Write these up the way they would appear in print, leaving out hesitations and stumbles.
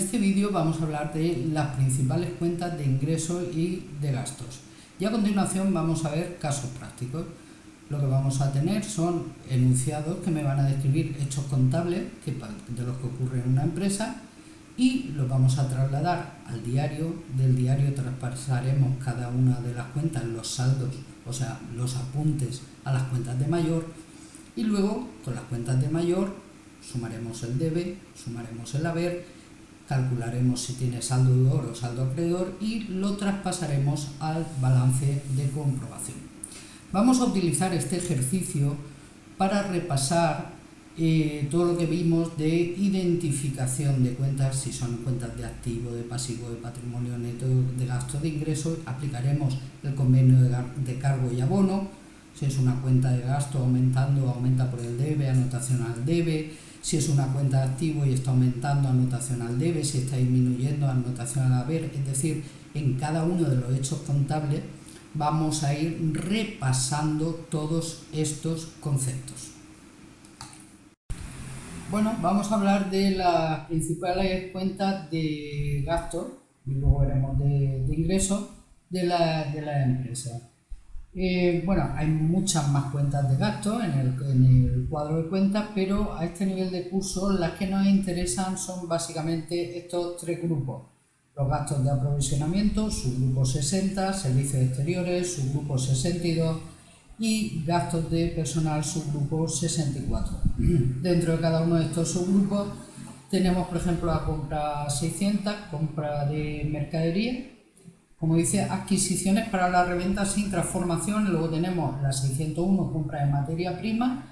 este vídeo vamos a hablar de las principales cuentas de ingresos y de gastos. Y a continuación vamos a ver casos prácticos. Lo que vamos a tener son enunciados que me van a describir hechos contables de los que ocurren en una empresa y los vamos a trasladar al diario. Del diario traspasaremos cada una de las cuentas, los saldos, o sea, los apuntes a las cuentas de mayor, y luego con las cuentas de mayor sumaremos el debe, sumaremos el haber, calcularemos si tiene saldo deudor o saldo acreedor y lo traspasaremos al balance de comprobación. Vamos a utilizar este ejercicio para repasar todo lo que vimos de identificación de cuentas, si son cuentas de activo, de pasivo, de patrimonio neto, de gasto, de ingresos. Aplicaremos el convenio de cargo y abono. Si es una cuenta de gasto aumentando, aumenta por el debe, anotación al debe. Si es una cuenta de activo y está aumentando, anotación al debe. Si está disminuyendo, anotación al haber. Es decir, en cada uno de los hechos contables vamos a ir repasando todos estos conceptos. Bueno, vamos a hablar de las principales cuentas de gastos y luego veremos de ingresos de la empresa. Bueno, hay muchas más cuentas de gastos en el cuadro de cuentas, pero a este nivel de curso las que nos interesan son básicamente estos tres grupos. Los gastos de aprovisionamiento, subgrupo 60, servicios exteriores, subgrupo 62 y gastos de personal, subgrupo 64. Dentro de cada uno de estos subgrupos tenemos, por ejemplo, la compra 600, compra de mercadería, como dice, adquisiciones para la reventa sin transformación. Luego tenemos la 601, compra de materia prima,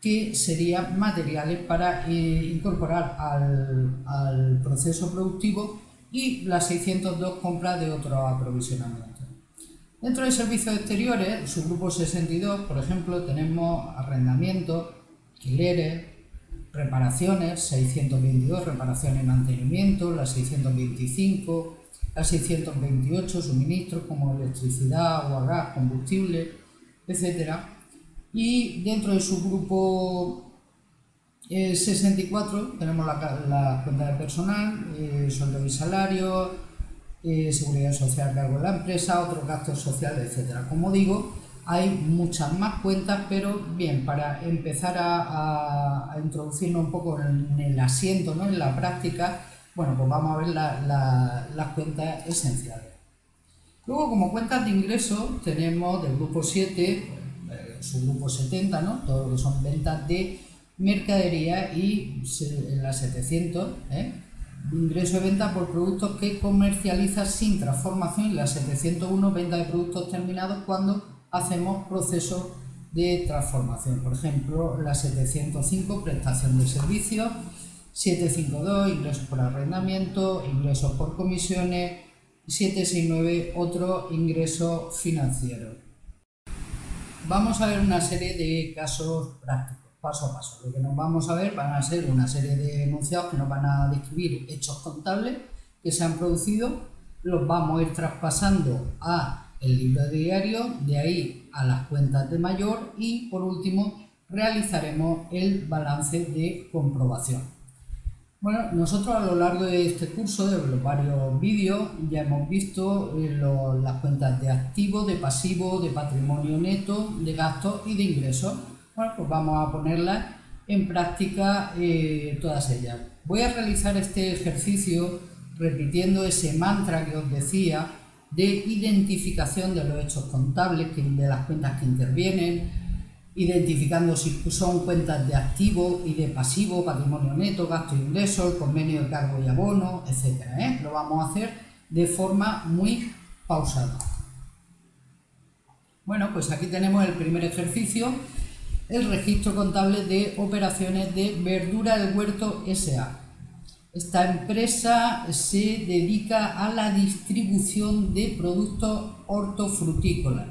que serían materiales para incorporar al proceso productivo, y la 602, compra de otro aprovisionamiento. Dentro de servicios exteriores, subgrupo 62, por ejemplo, tenemos arrendamiento, alquileres, reparaciones, 622, reparación y mantenimiento, la 625, la 628, suministros como electricidad, agua, gas, combustible, etc. Y dentro del subgrupo 64 tenemos la cuenta de personal, sueldo y salario, seguridad social, cargo de la empresa, otros gastos sociales, etc. Como digo, hay muchas más cuentas, pero bien, para empezar a introducirnos un poco en el asiento, ¿no?, en la práctica, bueno, pues vamos a ver las cuentas esenciales. Luego, como cuentas de ingresos, tenemos del grupo 7, subgrupo 70, ¿no?, todo lo que son ventas de mercadería, y en la 700, ingreso de venta por productos que comercializa sin transformación, y la 701, venta de productos terminados cuando hacemos procesos de transformación. Por ejemplo, la 705, prestación de servicios, 752, ingresos por arrendamiento, ingresos por comisiones, 769, otro ingreso financiero. Vamos a ver una serie de casos prácticos, paso a paso. Lo que nos vamos a ver van a ser una serie de enunciados que nos van a describir hechos contables que se han producido, los vamos a ir traspasando a el libro de diario, de ahí a las cuentas de mayor, y por último realizaremos el balance de comprobación. Bueno, nosotros a lo largo de este curso, de los varios vídeos, ya hemos visto las cuentas de activo, de pasivo, de patrimonio neto, de gastos y de ingresos. Bueno, pues vamos a ponerlas en práctica todas ellas. Voy a realizar este ejercicio repitiendo ese mantra que os decía de identificación de los hechos contables, de las cuentas que intervienen, identificando si son cuentas de activo y de pasivo, patrimonio neto, gasto e ingresos, el convenio de cargo y abono, etc. Lo vamos a hacer de forma muy pausada. Bueno, pues aquí tenemos el primer ejercicio, el registro contable de operaciones de Verdura del Huerto S.A. Esta empresa se dedica a la distribución de productos hortofrutícolas,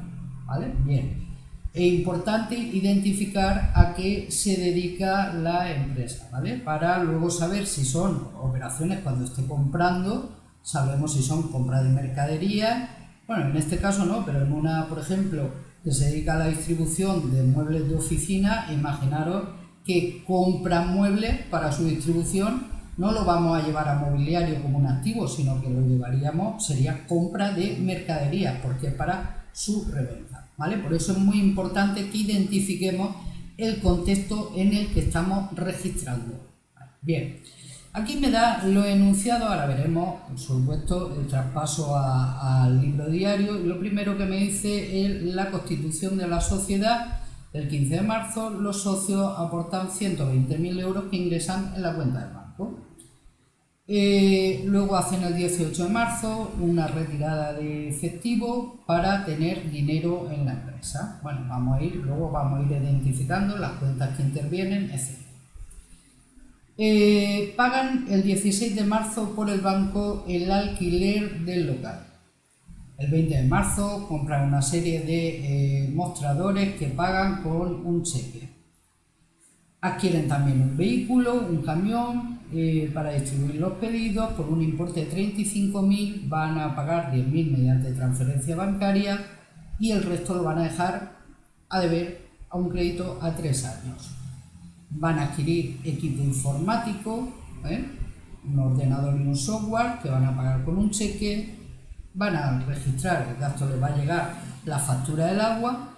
¿vale? Bien. Es importante identificar a qué se dedica la empresa, ¿vale? Para luego saber si son operaciones cuando esté comprando, sabemos si son compra de mercadería. Bueno, en este caso no, pero en una, por ejemplo, que se dedica a la distribución de muebles de oficina, imaginaros que compran muebles para su distribución no lo vamos a llevar a mobiliario como un activo, sino que lo llevaríamos, sería compra de mercadería, porque es para su reventa, ¿vale? Por eso es muy importante que identifiquemos el contexto en el que estamos registrando. Bien, aquí me da los enunciados, ahora veremos, por supuesto, el traspaso al libro diario. Lo primero que me dice es la constitución de la sociedad. El 15 de marzo los socios aportan 120.000 euros que ingresan en la cuenta del banco. Luego hacen el 18 de marzo una retirada de efectivo para tener dinero en la empresa. Bueno, luego vamos a ir identificando las cuentas que intervienen, etc. Pagan el 16 de marzo por el banco el alquiler del local. El 20 de marzo compran una serie de mostradores que pagan con un cheque. Adquieren también un vehículo, un camión, para distribuir los pedidos por un importe de 35.000, van a pagar 10.000 mediante transferencia bancaria y el resto lo van a dejar a deber a un crédito a 3 años. Van a adquirir equipo informático, un ordenador y un software que van a pagar con un cheque. Van a registrar, el gasto les va a llegar la factura del agua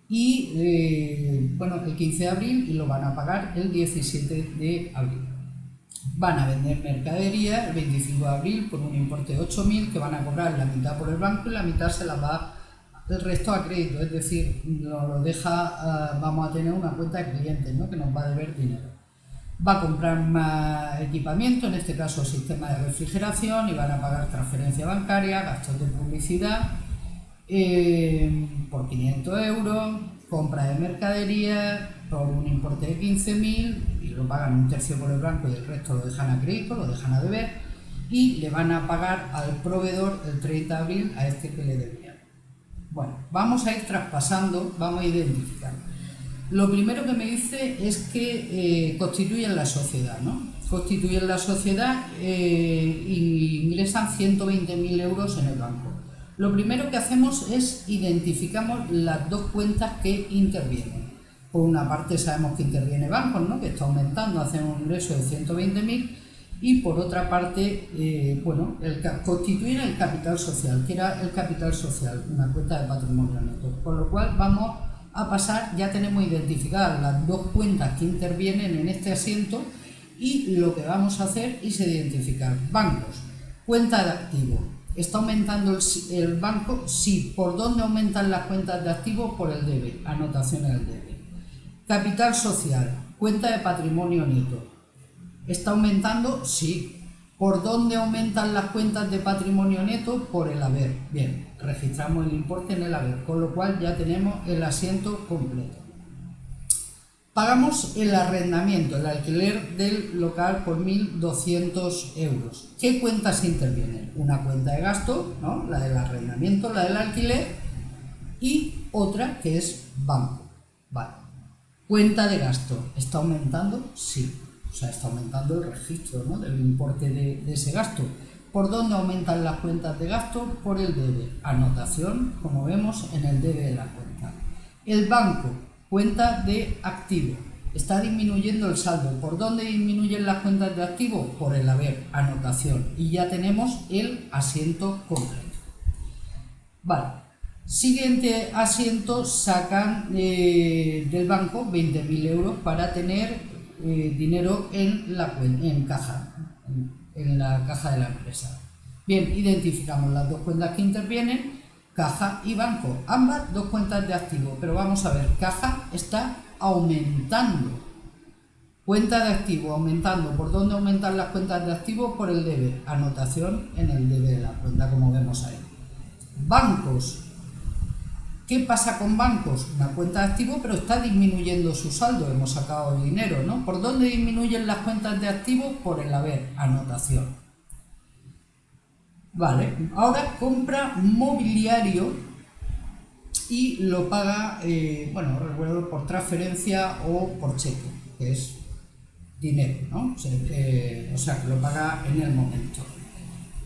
y el 15 de abril y lo van a pagar el 17 de abril. Van a vender mercadería el 25 de abril por un importe de 8.000 que van a cobrar la mitad por el banco y la mitad se la va el resto a crédito, es decir, vamos a tener una cuenta de clientes, ¿no?, que nos va a deber dinero. Va a comprar más equipamiento, en este caso sistema de refrigeración, y van a pagar transferencia bancaria, gastos de publicidad por 500 euros, compra de mercadería por un importe de 15.000 y lo pagan un tercio por el banco y el resto lo dejan a crédito, lo dejan a deber, y le van a pagar al proveedor el 30 de abril a este que le debía. Bueno, vamos a ir traspasando, vamos a identificar. Lo primero que me dice es que constituyen la sociedad, ¿no? Constituyen la sociedad e ingresan 120.000 euros en el banco. Lo primero que hacemos es identificamos las dos cuentas que intervienen. Por una parte sabemos que interviene bancos, ¿no?, que está aumentando, hacen un ingreso de 120.000, y por otra parte, constituyen el capital social, que era el capital social, una cuenta de patrimonio neto. Con lo cual vamos a pasar, ya tenemos identificadas las dos cuentas que intervienen en este asiento, y lo que vamos a hacer es identificar bancos, cuenta de activos. ¿Está aumentando el banco? Sí. ¿Por dónde aumentan las cuentas de activos? Por el debe, anotación en el debe. Capital social, cuenta de patrimonio neto. ¿Está aumentando? Sí. ¿Por dónde aumentan las cuentas de patrimonio neto? Por el haber. Bien, registramos el importe en el haber, con lo cual ya tenemos el asiento completo. Pagamos el arrendamiento, el alquiler del local por 1.200 euros. ¿Qué cuentas intervienen? Una cuenta de gasto, ¿no?, la del arrendamiento, la del alquiler, y otra que es banco. Vale. Cuenta de gasto, ¿está aumentando? Sí. O sea, está aumentando el registro, ¿no?, del importe de ese gasto. ¿Por dónde aumentan las cuentas de gasto? Por el debe. Anotación, como vemos, en el debe de la cuenta. El banco, cuenta de activo. Está disminuyendo el saldo. ¿Por dónde disminuyen las cuentas de activo? Por el haber. Anotación. Y ya tenemos el asiento completo. Vale. Siguiente asiento, sacan del banco 20.000 euros para tener dinero en caja, en la caja de la empresa. Bien, identificamos las dos cuentas que intervienen, caja y banco, ambas dos cuentas de activo, pero vamos a ver, caja está aumentando, cuenta de activo aumentando. ¿Por dónde aumentan las cuentas de activo? Por el debe, anotación en el debe de la cuenta, como vemos ahí. Bancos, ¿qué pasa con bancos? Una cuenta de activo, pero está disminuyendo su saldo, hemos sacado el dinero, ¿no? ¿Por dónde disminuyen las cuentas de activo? Por el haber, anotación. Vale, ahora compra mobiliario y lo paga, recuerdo, por transferencia o por cheque, que es dinero, ¿no? O sea, que lo paga en el momento.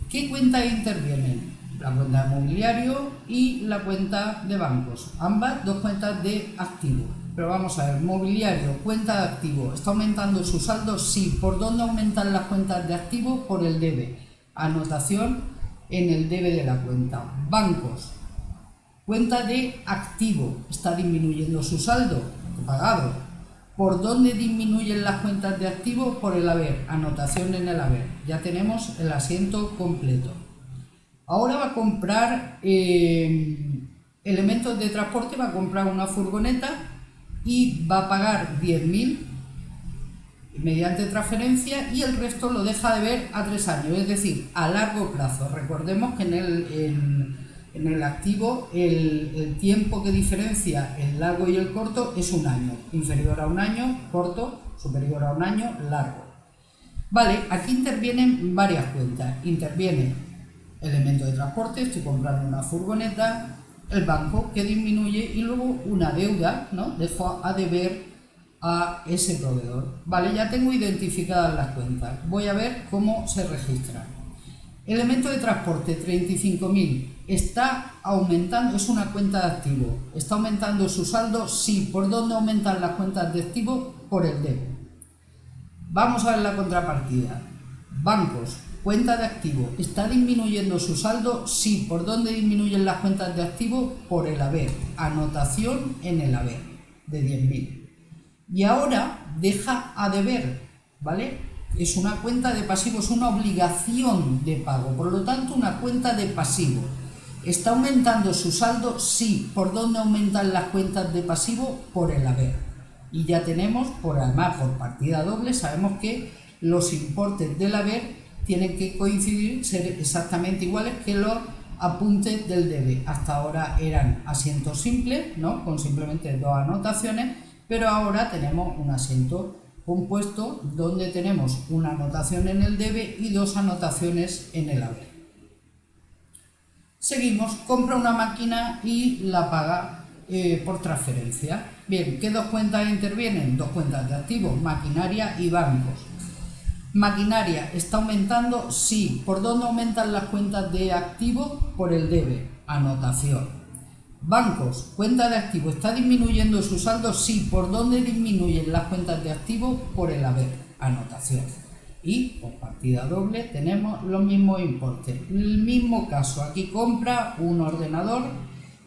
¿Qué cuentas intervienen? La cuenta de mobiliario y la cuenta de bancos, ambas dos cuentas de activo. pero vamos a ver, mobiliario, cuenta de activo, ¿está aumentando su saldo? Sí. ¿Por dónde aumentan las cuentas de activo? Por el debe. Anotación en el debe de la cuenta. Bancos, cuenta de activo, ¿está disminuyendo su saldo? Pagado. ¿Por dónde disminuyen las cuentas de activo? Por el haber. Anotación en el haber. Ya tenemos el asiento completo. Ahora va a comprar elementos de transporte, va a comprar una furgoneta y va a pagar 10.000 mediante transferencia y el resto lo deja de ver a 3 años, es decir, a largo plazo. Recordemos que en el activo el tiempo que diferencia el largo y el corto es un año, inferior a un año, corto, superior a un año, largo. Vale, aquí intervienen varias cuentas, interviene elementos de transporte, estoy comprando una furgoneta, el banco que disminuye y luego una deuda, ¿no? Dejo a deber a ese proveedor. Vale, ya tengo identificadas las cuentas. Voy a ver cómo se registran. Elemento de transporte, 35.000. Está aumentando, es una cuenta de activo. ¿Está aumentando su saldo? Sí. ¿Por dónde aumentan las cuentas de activo? Por el debe. Vamos a ver la contrapartida. Bancos, cuenta de activo. ¿Está disminuyendo su saldo? Sí. ¿Por dónde disminuyen las cuentas de activo? Por el haber. Anotación en el haber de 10.000. Y ahora deja a deber, ¿vale? Es una cuenta de pasivo, es una obligación de pago, por lo tanto una cuenta de pasivo. ¿Está aumentando su saldo? Sí. ¿Por dónde aumentan las cuentas de pasivo? Por el haber. Y ya tenemos, además por partida doble, sabemos que los importes del haber tienen que coincidir, ser exactamente iguales que los apuntes del debe. Hasta ahora eran asientos simples, ¿no? Con simplemente 2 anotaciones, pero ahora tenemos un asiento compuesto donde tenemos una anotación en el debe y 2 anotaciones en el haber. Seguimos, compra una máquina y la paga por transferencia. Bien, ¿qué 2 cuentas intervienen? 2 cuentas de activos, maquinaria y bancos. Maquinaria, ¿está aumentando? Sí. ¿Por dónde aumentan las cuentas de activos? Por el debe. Anotación. Bancos, cuenta de activos, ¿está disminuyendo su saldo? Sí. ¿Por dónde disminuyen las cuentas de activos? Por el haber. Anotación. Y por partida doble tenemos los mismos importes. El mismo caso, aquí compra un ordenador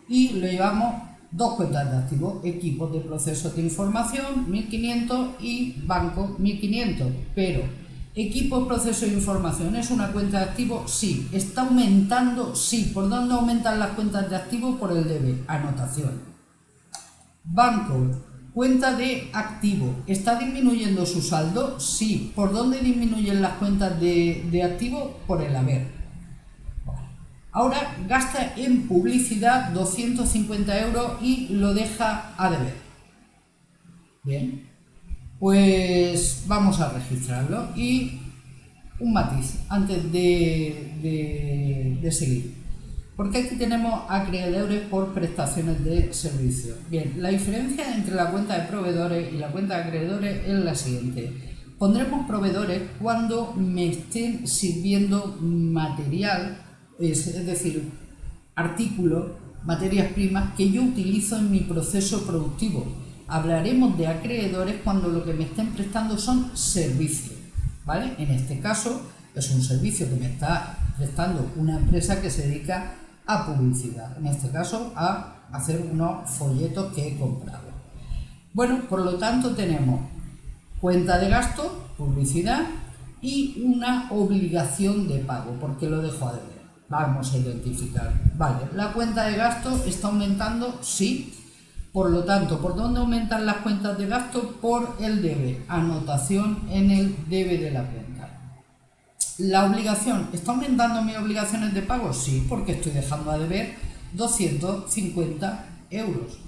y lo llevamos 2 cuentas de activos, equipos de procesos de información 1.500 y banco 1.500, pero equipo de procesos de información es una cuenta de activos, sí. ¿Está aumentando? Sí. ¿Por dónde aumentan las cuentas de activos? Por el debe. Anotación. Banco, cuenta de activo, ¿está disminuyendo su saldo? Sí. ¿Por dónde disminuyen las cuentas de activos? Por el haber. Ahora gasta en publicidad 250 euros y lo deja a deber. Bien, pues vamos a registrarlo. Y un matiz antes de seguir, porque aquí tenemos acreedores por prestaciones de servicio. Bien, la diferencia entre la cuenta de proveedores y la cuenta de acreedores es la siguiente. Pondremos proveedores cuando me estén sirviendo material, es decir, artículos, materias primas que yo utilizo en mi proceso productivo. Hablaremos de acreedores cuando lo que me estén prestando son servicios, ¿vale? En este caso es un servicio que me está prestando una empresa que se dedica a publicidad, en este caso a hacer unos folletos que he comprado. Bueno, por lo tanto tenemos cuenta de gasto, publicidad, y una obligación de pago, porque lo dejo a deber. Vamos a identificar. Vale, la cuenta de gasto está aumentando, sí. Por lo tanto, ¿por dónde aumentan las cuentas de gasto? Por el debe. Anotación en el debe de la cuenta. La obligación, ¿está aumentando mis obligaciones de pago? Sí, porque estoy dejando a deber 250 euros.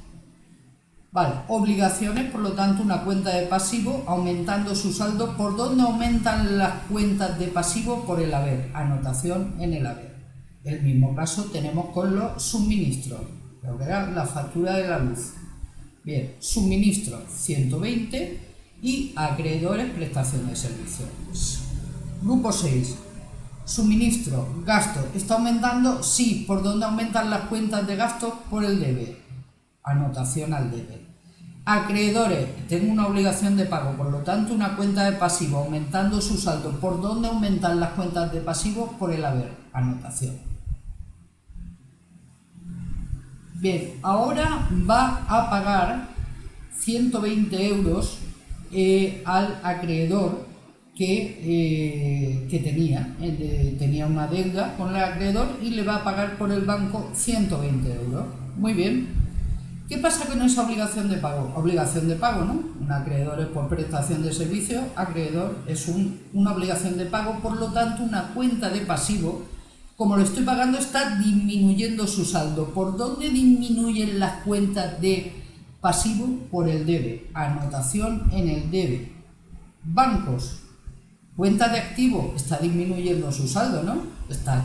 Vale, obligaciones, por lo tanto, una cuenta de pasivo aumentando su saldo. ¿Por dónde aumentan las cuentas de pasivo? Por el haber. Anotación en el haber. El mismo caso tenemos con los suministros, lo que era la factura de la luz. Bien, suministros 120 y acreedores prestación de servicios. Grupo 6. Suministro, gasto. ¿Está aumentando? Sí. ¿Por dónde aumentan las cuentas de gasto? Por el debe. Anotación al debe. Acreedores, tengo una obligación de pago, por lo tanto una cuenta de pasivo aumentando su saldo. ¿Por dónde aumentan las cuentas de pasivo? Por el haber, anotación. Bien, ahora va a pagar 120 euros al acreedor que tenía una deuda con el acreedor y le va a pagar por el banco 120 euros. Muy bien. ¿Qué pasa con esa obligación de pago? Obligación de pago, ¿no? Un acreedor es por prestación de servicio, acreedor es una obligación de pago, por lo tanto una cuenta de pasivo, como lo estoy pagando, está disminuyendo su saldo. ¿Por dónde disminuyen las cuentas de pasivo? Por el debe, anotación en el debe. Bancos, cuenta de activo, está disminuyendo su saldo, ¿no?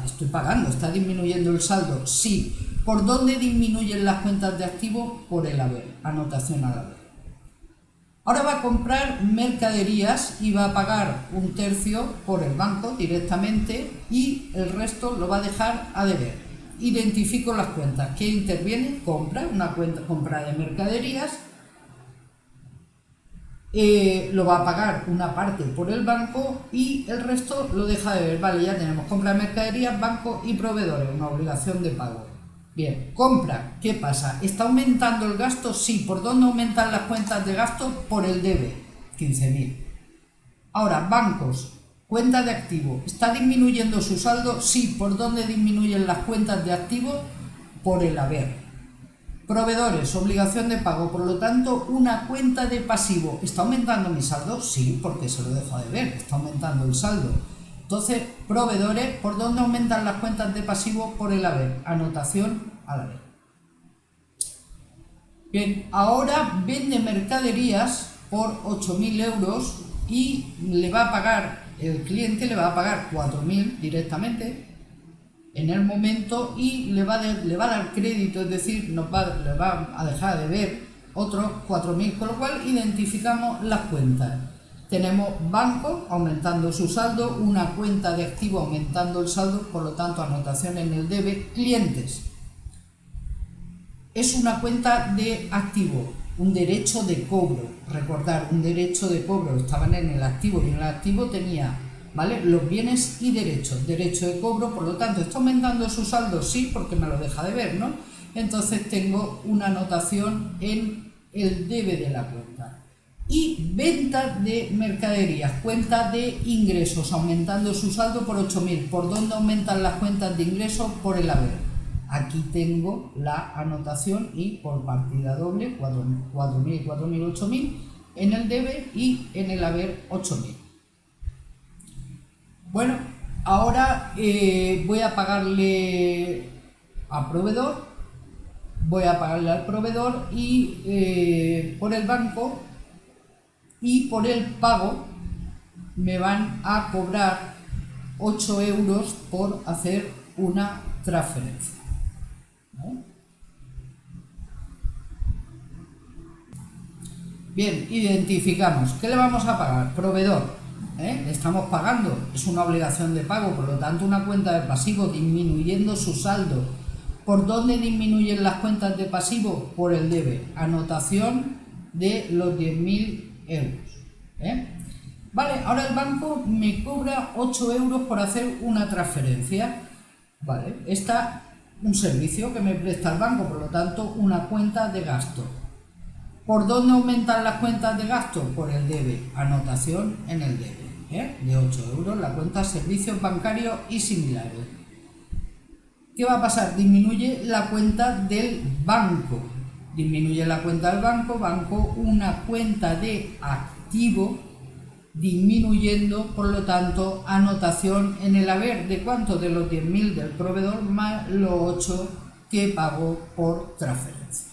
Estoy pagando, está disminuyendo el saldo, sí. ¿Por dónde disminuyen las cuentas de activo? Por el haber, anotación al haber. Ahora va a comprar mercaderías y va a pagar 1/3 por el banco directamente y el resto lo va a dejar a deber. Identifico las cuentas. ¿Qué interviene? Compra, una compra de mercaderías. Lo va a pagar una parte por el banco y el resto lo deja de deber. Vale, ya tenemos compra de mercaderías, banco y proveedores, una obligación de pago. Bien, compra, ¿qué pasa? ¿Está aumentando el gasto? Sí. ¿Por dónde aumentan las cuentas de gasto? Por el debe, 15.000. Ahora, bancos, cuenta de activo, ¿está disminuyendo su saldo? Sí. ¿Por dónde disminuyen las cuentas de activo? Por el haber. Proveedores, obligación de pago, por lo tanto, una cuenta de pasivo, ¿está aumentando mi saldo? Sí, porque se lo dejo de ver, está aumentando el saldo. Entonces, proveedores, ¿por dónde aumentan las cuentas de pasivo? Por el haber, anotación al haber. Bien, ahora vende mercaderías por 8.000 euros y le va a pagar, el cliente le va a pagar 4.000 directamente en el momento y le va a dar crédito, es decir, le va a dejar de ver otros 4.000, con lo cual identificamos las cuentas. Tenemos banco aumentando su saldo, una cuenta de activo aumentando el saldo, por lo tanto anotación en el debe. Clientes, es una cuenta de activo, un derecho de cobro. Recordar, un derecho de cobro, estaban en el activo y en el activo tenía, ¿vale?, los bienes y derechos. Derecho de cobro, por lo tanto, ¿está aumentando su saldo? Sí, porque me lo deja de ver, ¿no? Entonces tengo una anotación en el debe de la cuenta. Y venta de mercaderías, cuenta de ingresos, aumentando su saldo por 8.000. ¿Por dónde aumentan las cuentas de ingresos? Por el haber. Aquí tengo la anotación y por partida doble, 4.000, 4.000, 8.000, en el debe y en el haber 8.000. Bueno, ahora voy a pagarle al proveedor, y por el banco y por el pago me van a cobrar 8 euros por hacer una transferencia. ¿Vale? Bien, identificamos. ¿Qué le vamos a pagar? Proveedor. Le estamos pagando, es una obligación de pago, por lo tanto una cuenta de pasivo disminuyendo su saldo. ¿Por dónde disminuyen las cuentas de pasivo? Por el debe, anotación de los 10.000 euros. Vale, ahora el banco me cobra 8 euros por hacer una transferencia. Vale, está un servicio que me presta el banco, por lo tanto una cuenta de gasto. ¿Por dónde aumentan las cuentas de gasto? Por el debe, anotación en el debe, de 8 euros, la cuenta servicios bancarios y similares. ¿Qué va a pasar? Disminuye la cuenta del banco. Disminuye la cuenta del banco, una cuenta de activo, disminuyendo, por lo tanto, anotación en el haber de cuánto, de los 10.000 del proveedor más los 8 que pagó por transferencia.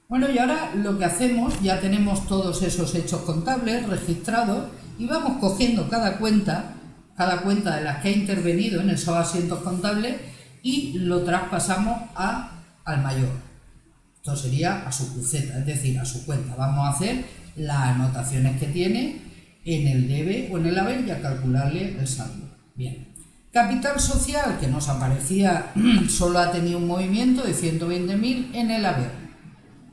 Bueno, y ahora lo que hacemos, ya tenemos todos esos hechos contables registrados y vamos cogiendo cada cuenta de las que ha intervenido en esos asientos contables y lo traspasamos al mayor. Esto sería a su cruceta, es decir, a su cuenta. Vamos a hacer las anotaciones que tiene en el debe o en el haber y a calcularle el saldo. Bien. Capital social, que nos aparecía, solo ha tenido un movimiento de 120.000 en el haber.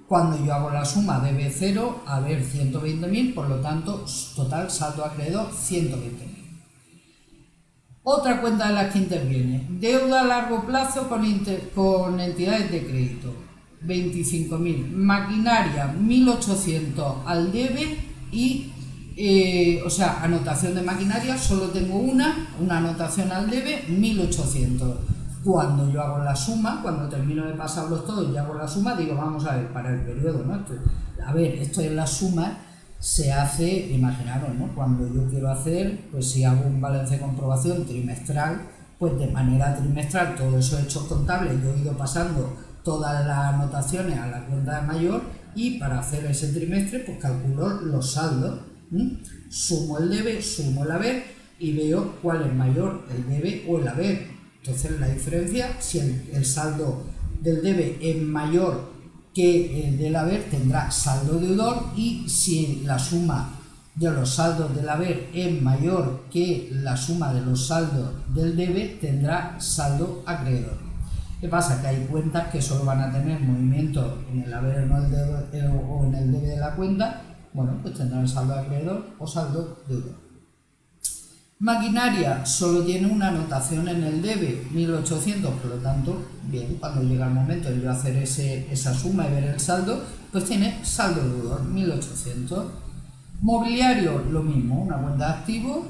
Cuando yo hago la suma debe 0, haber 120.000, por lo tanto, total saldo acreedor 120.000. Otra cuenta de las que interviene, deuda a largo plazo con entidades de crédito, 25.000, maquinaria 1.800 al debe y, anotación de maquinaria, solo tengo una anotación al debe, 1.800. Cuando yo hago la suma, cuando termino de pasarlos todos y hago la suma, digo, vamos a ver, para el periodo, ¿no? Esto es la suma, se hace, imaginaros, ¿no? Cuando yo quiero hacer, pues si hago un balance de comprobación trimestral, pues de manera trimestral, todos esos hechos contables, yo he ido pasando todas las anotaciones a la cuenta de mayor y para hacer ese trimestre, pues calculo los saldos, sumo el debe, sumo el haber y veo cuál es mayor, el debe o el haber. Entonces la diferencia, si el saldo del debe es mayor que el del haber, tendrá saldo deudor, y si la suma de los saldos del haber es mayor que la suma de los saldos del debe, tendrá saldo acreedor. ¿Qué pasa? Que hay cuentas que solo van a tener movimiento en el haber o en el debe de la cuenta, bueno, pues tendrán saldo acreedor o saldo deudor. Maquinaria solo tiene una anotación en el debe, 1.800, por lo tanto, bien, cuando llega el momento de yo hacer esa suma y ver el saldo, pues tiene saldo deudor, 1.800. Mobiliario, lo mismo, una cuenta de activo,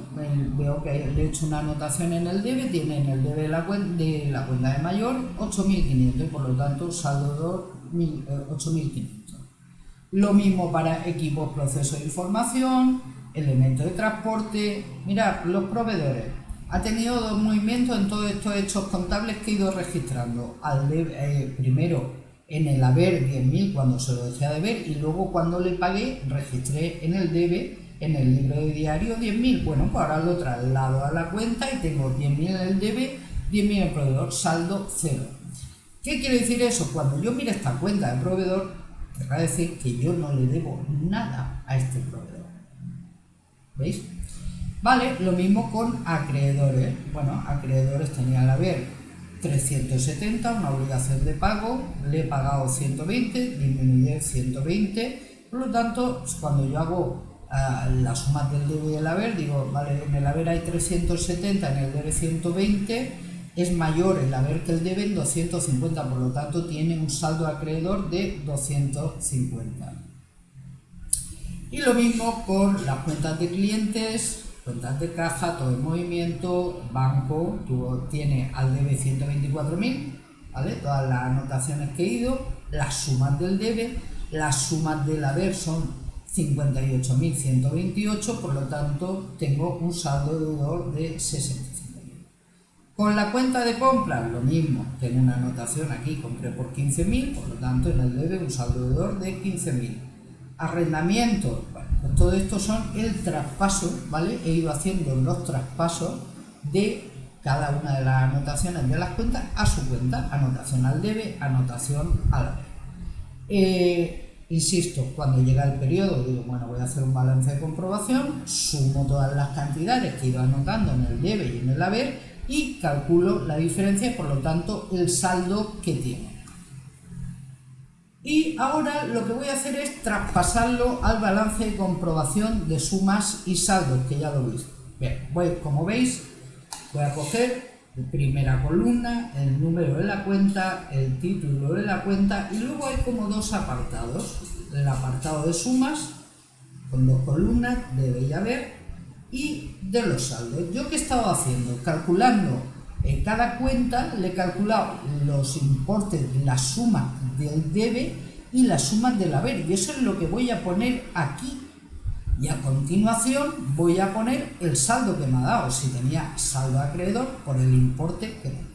veo que le he hecho una anotación en el debe, tiene en el debe de la cuenta de mayor 8.500 y por lo tanto saldo deudor 8.500. Lo mismo para equipos, procesos de información, elementos de transporte. Mirad, los proveedores. Ha tenido dos movimientos en todos estos hechos contables que he ido registrando. Primero en el haber 10.000 cuando se lo dejé a deber y luego cuando le pagué registré en el debe, en el libro de diario 10.000. Bueno, pues ahora lo traslado a la cuenta y tengo 10.000 en el debe, 10.000 en el proveedor, saldo 0. ¿Qué quiere decir eso? Cuando yo mire esta cuenta de proveedor, querrá decir que yo no le debo nada a este proveedor. ¿Veis? Vale, lo mismo con acreedores. Bueno, acreedores tenía el haber 370, una obligación de pago, le he pagado 120, disminuye 120, por lo tanto, cuando yo hago la suma del debe y el haber, digo, vale, en el haber hay 370, en el debe 120, es mayor el haber que el debe en 250, por lo tanto tiene un saldo acreedor de 250. Y lo mismo con las cuentas de clientes, cuentas de caja, todo el movimiento, banco, tiene al debe 124.000, ¿vale? Todas las anotaciones que he ido, las sumas del debe, las sumas del haber son 58.128, por lo tanto tengo un saldo deudor de 65.000. Con la cuenta de compras, lo mismo, tengo una anotación aquí, compré por 15.000, por lo tanto en el debe un saldo deudor de 15.000. Arrendamiento, bueno, pues todo esto son el traspaso, ¿vale? He ido haciendo los traspasos de cada una de las anotaciones de las cuentas a su cuenta, anotación al debe, anotación al haber. Insisto, cuando llega el periodo digo, bueno, voy a hacer un balance de comprobación, sumo todas las cantidades que he ido anotando en el debe y en el haber y calculo la diferencia y por lo tanto el saldo que tiene. Y ahora lo que voy a hacer es traspasarlo al balance de comprobación de sumas y saldos, que ya lo veis. Bien, como veis, voy a coger la primera columna, el número de la cuenta, el título de la cuenta y luego hay como dos apartados. El apartado de sumas, con dos columnas, debe y haber, y de los saldos. ¿Yo qué he estado haciendo? Calculando en cada cuenta, le he calculado los importes, las sumas del debe y las sumas del haber, y eso es lo que voy a poner aquí. Y a continuación voy a poner el saldo que me ha dado, si tenía saldo acreedor, por el importe que tenía.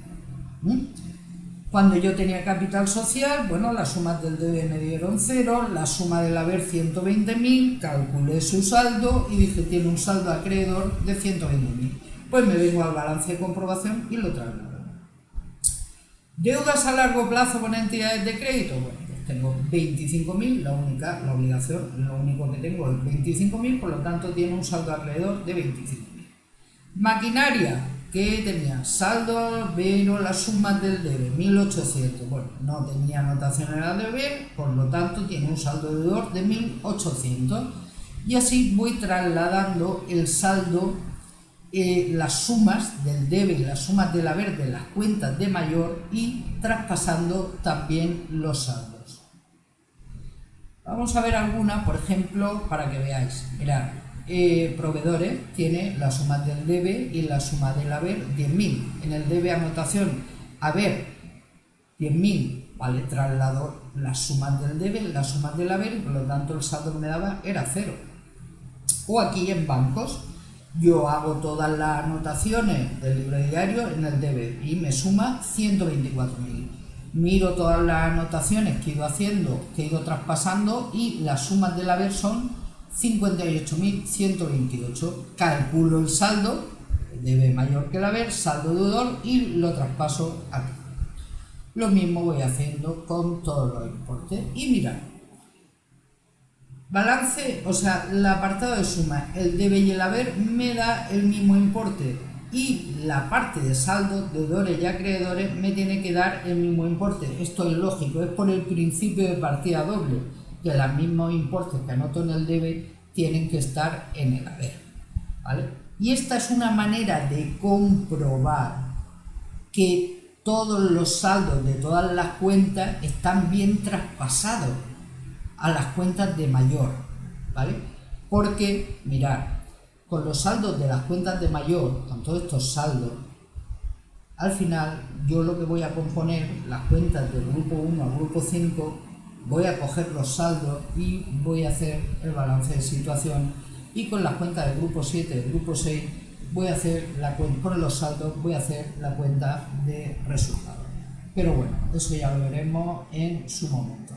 Cuando yo tenía capital social, bueno, las sumas del debe me dieron 0, la suma del haber 120.000, calculé su saldo y dije, tiene un saldo acreedor de 120.000. Pues me vengo al balance de comprobación y lo traslado. ¿Deudas a largo plazo con entidades de crédito? Bueno, pues tengo 25.000, la obligación, lo único que tengo es 25.000, por lo tanto tiene un saldo acreedor de 25.000. Maquinaria, que tenía saldo, pero la suma del debe, 1800. Bueno, no tenía anotación en el deber, por lo tanto tiene un saldo deudor de 1800. Y así voy trasladando el saldo, las sumas del debe y las sumas del haber de las cuentas de mayor y traspasando también los saldos. Vamos a ver alguna, por ejemplo, para que veáis. Mirad, proveedores tiene la suma del debe y la suma del haber 10.000. En el debe anotación haber 10.000, vale, traslado las sumas del debe, las sumas del haber, y por lo tanto el saldo que me daba era 0. O aquí en bancos, yo hago todas las anotaciones del libro diario en el debe y me suma 124.000. Miro todas las anotaciones que he ido haciendo, que he ido traspasando, y las sumas del haber son 58.128. Calculo el saldo, debe mayor que el haber, saldo deudor, y lo traspaso aquí. Lo mismo voy haciendo con todos los importes. Y mirad, balance, o sea, el apartado de suma, el debe y el haber me da el mismo importe, y la parte de saldo, deudores y acreedores, me tiene que dar el mismo importe. Esto es lógico, es por el principio de partida doble, que los mismos importes que anoto en el debe tienen que estar en el haber, ¿vale? Y esta es una manera de comprobar que todos los saldos de todas las cuentas están bien traspasados a las cuentas de mayor, ¿vale? Porque, mirad, con los saldos de las cuentas de mayor, con todos estos saldos, al final yo lo que voy a componer, las cuentas del grupo 1 al grupo 5, voy a coger los saldos y voy a hacer el balance de situación, y con las cuentas del grupo 7, del grupo 6, voy a hacer la cuenta, con los saldos voy a hacer la cuenta de resultados. Pero bueno, eso ya lo veremos en su momento.